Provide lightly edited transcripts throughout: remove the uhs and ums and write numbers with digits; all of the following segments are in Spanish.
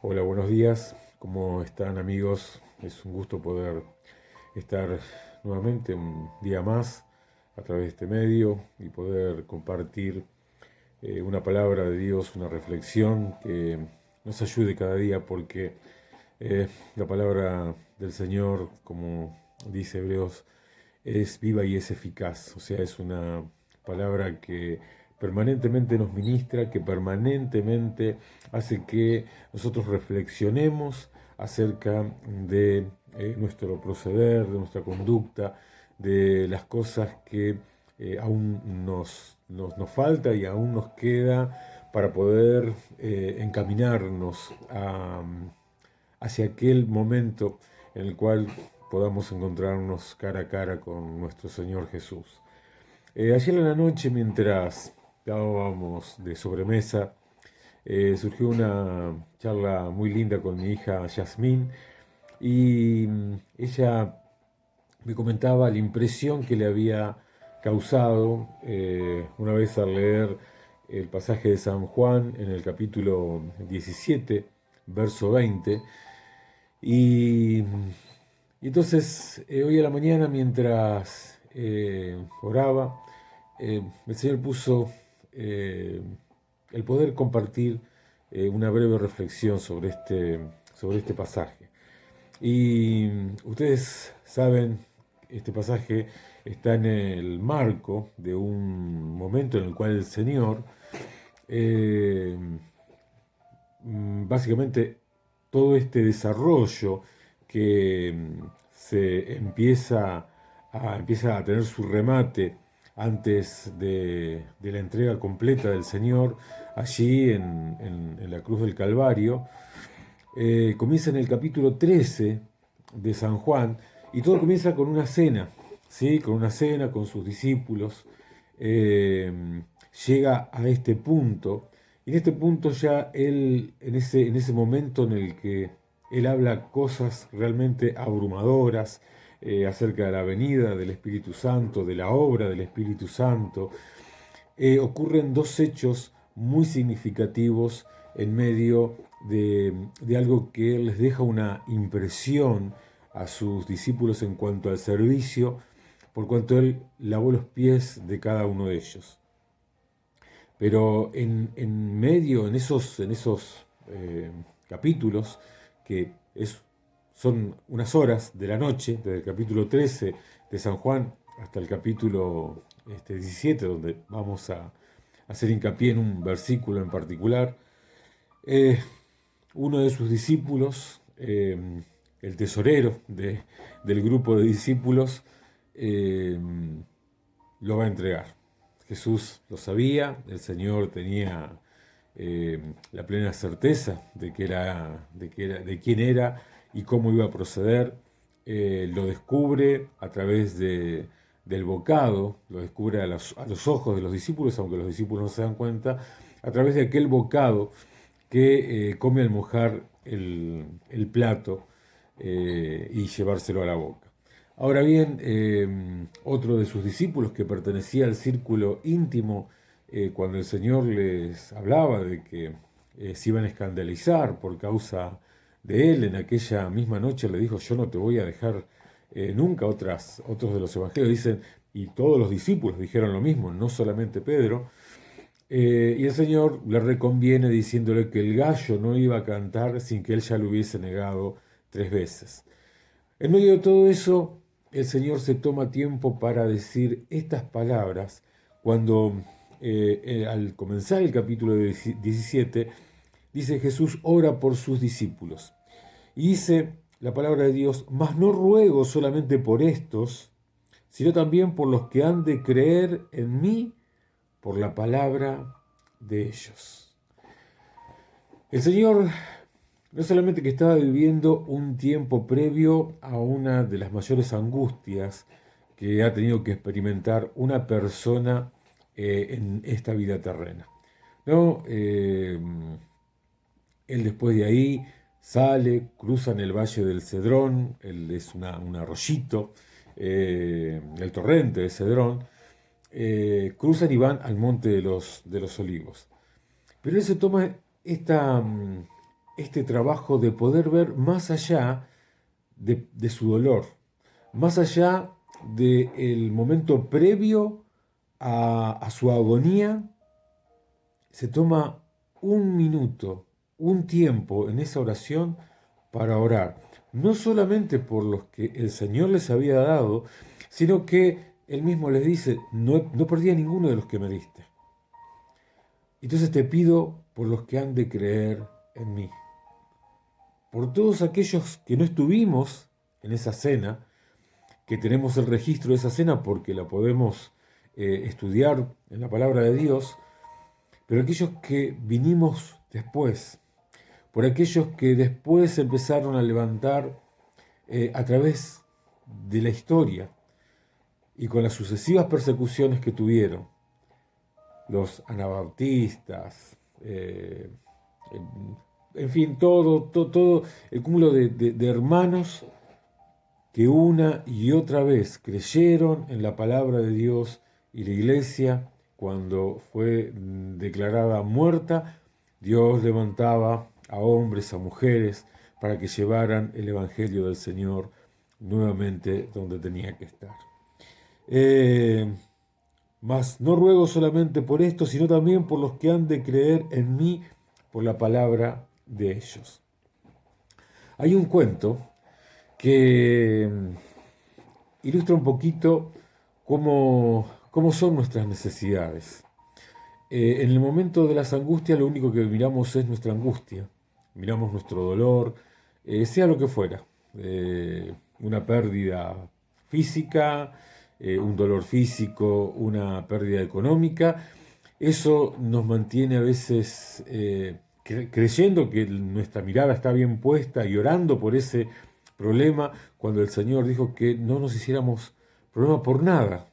Hola, buenos días. ¿Cómo están, amigos? Es un gusto poder estar nuevamente un día más a través de este medio y poder compartir una palabra de Dios, una reflexión que nos ayude cada día porque la palabra del Señor, como dice Hebreos, es viva y es eficaz. O sea, es una palabra que permanentemente nos ministra, que permanentemente hace que nosotros reflexionemos acerca de nuestro proceder, de nuestra conducta, de las cosas que aún nos falta y aún nos queda para poder encaminarnos hacia aquel momento en el cual podamos encontrarnos cara a cara con nuestro Señor Jesús. Ayer en la noche, mientras estábamos de sobremesa, surgió una charla muy linda con mi hija Yasmín y ella me comentaba la impresión que le había causado una vez al leer el pasaje de San Juan en el capítulo 17, verso 20. Y, y entonces, hoy a la mañana, mientras oraba, el Señor puso eh, el poder compartir una breve reflexión sobre este pasaje. Y ustedes saben, este pasaje está en el marco de un momento en el cual el Señor eh, básicamente todo este desarrollo que empieza a tener su remate antes de la entrega completa del Señor allí en la cruz del Calvario, comienza en el capítulo 13 de San Juan y todo comienza con una cena, ¿sí? Con una cena con sus discípulos. eh, Llega a este punto y en este punto ya él, en ese momento en el que él habla cosas realmente abrumadoras acerca de la venida del Espíritu Santo, de la obra del Espíritu Santo, ocurren dos hechos muy significativos en medio de algo que les deja una impresión a sus discípulos en cuanto al servicio, por cuanto él lavó los pies de cada uno de ellos. Pero en medio, en esos capítulos, que son unas horas de la noche, desde el capítulo 13 de San Juan hasta el capítulo 17, donde vamos a hacer hincapié en un versículo en particular, eh, uno de sus discípulos, el tesorero del grupo de discípulos, eh, lo va a entregar. Jesús lo sabía, el Señor tenía la plena certeza de quién era y cómo iba a proceder. Lo descubre a través del bocado, lo descubre a los ojos de los discípulos, aunque los discípulos no se dan cuenta, a través de aquel bocado que come al mojar el plato y llevárselo a la boca. Ahora bien, otro de sus discípulos que pertenecía al círculo íntimo, cuando el Señor les hablaba de que se iban a escandalizar por causa de él, en aquella misma noche le dijo, yo no te voy a dejar nunca. Otros de los evangelios dicen, y todos los discípulos dijeron lo mismo, no solamente Pedro, y el Señor le reconviene diciéndole que el gallo no iba a cantar sin que él ya lo hubiese negado 3 veces. En medio de todo eso, el Señor se toma tiempo para decir estas palabras cuando al comenzar el capítulo 17 dice Jesús ora por sus discípulos. Y dice la palabra de Dios, mas no ruego solamente por estos, sino también por los que han de creer en mí por la palabra de ellos. El Señor no solamente que estaba viviendo un tiempo previo a una de las mayores angustias que ha tenido que experimentar una persona en esta vida terrena. ¿No? Él después de ahí sale, cruza en el Valle del Cedrón, él es un arroyito, el torrente de Cedrón, cruzan y van al Monte de los Olivos. Pero él se toma este trabajo de poder ver más allá de su dolor, más allá del momento previo a su agonía. Se toma un minuto, un tiempo en esa oración para orar, no solamente por los que el Señor les había dado, sino que Él mismo les dice, no perdí a ninguno de los que me diste. Entonces te pido por los que han de creer en mí, por todos aquellos que no estuvimos en esa cena, que tenemos el registro de esa cena porque la podemos estudiar en la palabra de Dios, pero aquellos que vinimos después, por aquellos que después empezaron a levantar a través de la historia y con las sucesivas persecuciones que tuvieron, los anabautistas, en fin, todo el cúmulo de hermanos que una y otra vez creyeron en la palabra de Dios, y la iglesia, cuando fue declarada muerta, Dios levantaba a hombres, a mujeres, para que llevaran el Evangelio del Señor nuevamente donde tenía que estar. Mas no ruego solamente por esto, sino también por los que han de creer en mí por la palabra de ellos. Hay un cuento que ilustra un poquito cómo son nuestras necesidades. En el momento de las angustias lo único que miramos es nuestra angustia, miramos nuestro dolor, sea lo que fuera, una pérdida física, un dolor físico, una pérdida económica. Eso nos mantiene a veces creyendo que nuestra mirada está bien puesta y orando por ese problema, cuando el Señor dijo que no nos hiciéramos problema por nada,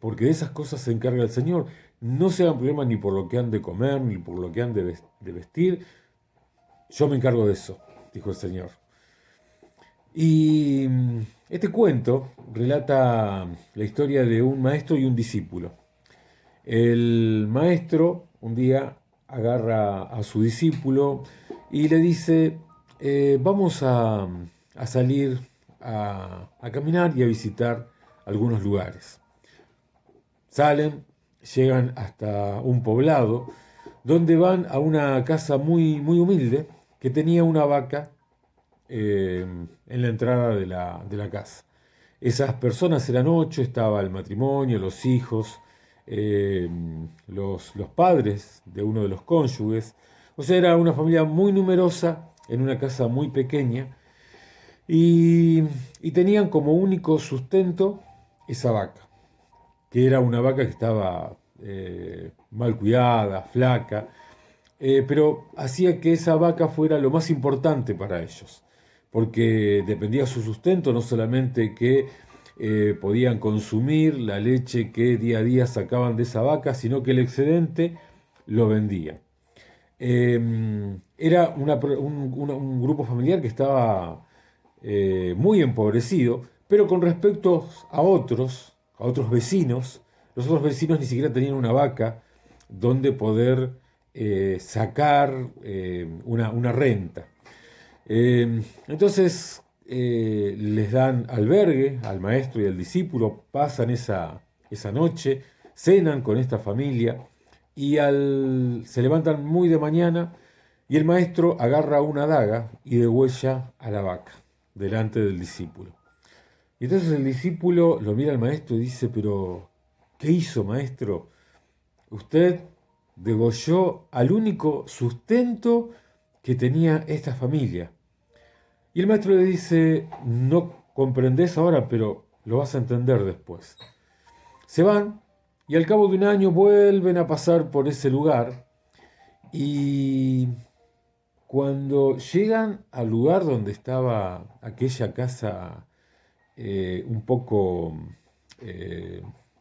porque de esas cosas se encarga el Señor. No se hagan problema ni por lo que han de comer, ni por lo que han de vestir. Yo me encargo de eso, dijo el Señor. Y este cuento relata la historia de un maestro y un discípulo. El maestro un día agarra a su discípulo y le dice, vamos a salir a caminar y a visitar algunos lugares. Salen, llegan hasta un poblado, donde van a una casa muy, muy humilde, que tenía una vaca en la entrada de la casa. Esas personas eran 8, estaba el matrimonio, los hijos, los padres de uno de los cónyuges. O sea, era una familia muy numerosa en una casa muy pequeña, y tenían como único sustento esa vaca, que era una vaca que estaba mal cuidada, flaca, pero hacía que esa vaca fuera lo más importante para ellos, porque dependía su sustento, no solamente que podían consumir la leche que día a día sacaban de esa vaca, sino que el excedente lo vendían. Era un grupo familiar que estaba muy empobrecido, pero con respecto a otros vecinos, los otros vecinos ni siquiera tenían una vaca donde poder sacar una renta. Entonces les dan albergue al maestro y al discípulo, pasan esa noche, cenan con esta familia y se levantan muy de mañana y el maestro agarra una daga y degüella a la vaca delante del discípulo. Y entonces el discípulo lo mira al maestro y dice, pero ¿qué hizo, maestro? Usted degolló al único sustento que tenía esta familia. Y el maestro le dice, no comprendés ahora, pero lo vas a entender después. Se van y al cabo de un año vuelven a pasar por ese lugar, y cuando llegan al lugar donde estaba aquella casa un poco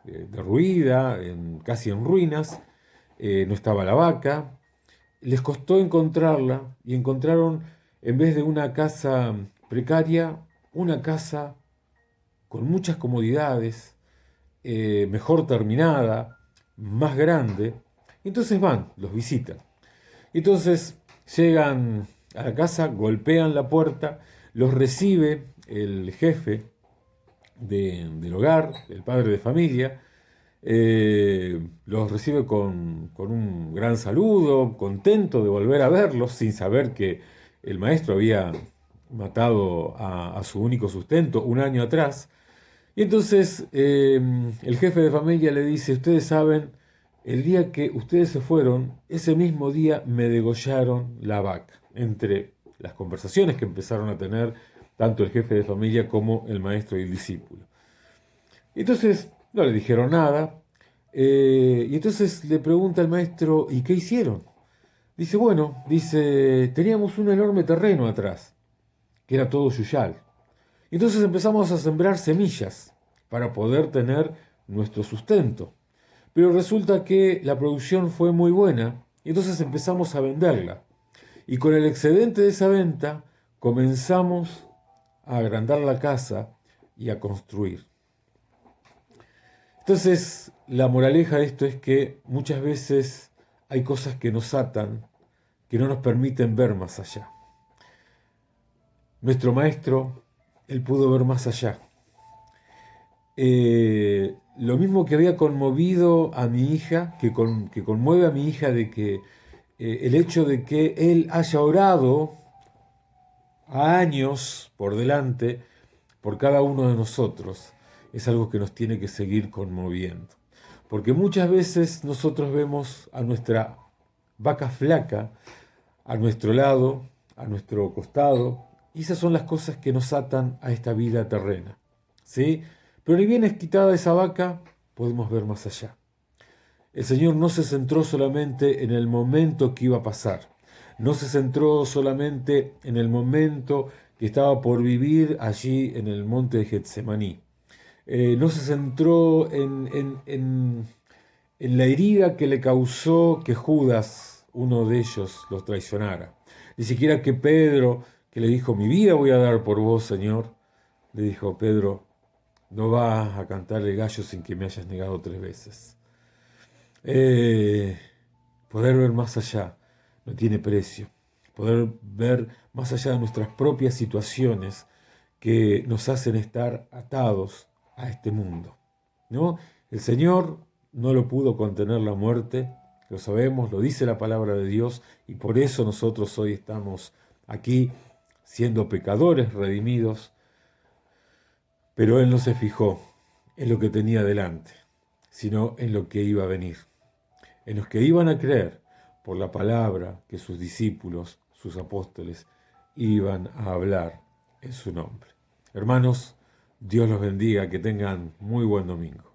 derruida, casi en ruinas, no estaba la vaca, les costó encontrarla y encontraron, en vez de una casa precaria, una casa con muchas comodidades, mejor terminada, más grande. Entonces van, los visitan. Entonces Llegan a la casa, golpean la puerta, los recibe el jefe del hogar, el padre de familia, los recibe con un gran saludo, contento de volver a verlos, sin saber que el maestro había matado a su único sustento un año atrás. Y entonces el jefe de familia le dice, ustedes saben, el día que ustedes se fueron, ese mismo día me degollaron la vaca. Entre las conversaciones que empezaron a tener tanto el jefe de familia como el maestro y el discípulo. Entonces no le dijeron nada. Y entonces le pregunta al maestro, ¿y qué hicieron? Dice, bueno, dice, teníamos un enorme terreno atrás, que era todo yuyal. Y entonces empezamos a sembrar semillas para poder tener nuestro sustento. Pero resulta que la producción fue muy buena y entonces empezamos a venderla. Y con el excedente de esa venta comenzamos a agrandar la casa y a construir. Entonces, la moraleja de esto es que muchas veces hay cosas que nos atan, que no nos permiten ver más allá. Nuestro maestro, él pudo ver más allá. Lo mismo que había conmovido a mi hija, que conmueve a mi hija de que el hecho de que él haya orado a años por delante por cada uno de nosotros, es algo que nos tiene que seguir conmoviendo. Porque muchas veces nosotros vemos a nuestra vaca flaca a nuestro lado, a nuestro costado, y esas son las cosas que nos atan a esta vida terrena, ¿sí? Pero ni bien es quitada esa vaca, podemos ver más allá. El Señor no se centró solamente en el momento que iba a pasar, no se centró solamente en el momento que estaba por vivir allí en el monte de Getsemaní. No se centró en la herida que le causó que Judas, uno de ellos, los traicionara. Ni siquiera que Pedro, que le dijo, mi vida voy a dar por vos, Señor, le dijo, Pedro, no vas a cantar el gallo sin que me hayas negado 3 veces. Poder ver más allá no tiene precio. Poder ver más allá de nuestras propias situaciones que nos hacen estar atados a este mundo, ¿no? El Señor no lo pudo contener la muerte, lo sabemos, lo dice la palabra de Dios, y por eso nosotros hoy estamos aquí siendo pecadores redimidos, pero Él no se fijó en lo que tenía delante, sino en lo que iba a venir, en los que iban a creer por la palabra que sus discípulos, sus apóstoles, iban a hablar en su nombre. Hermanos, Dios los bendiga, que tengan muy buen domingo.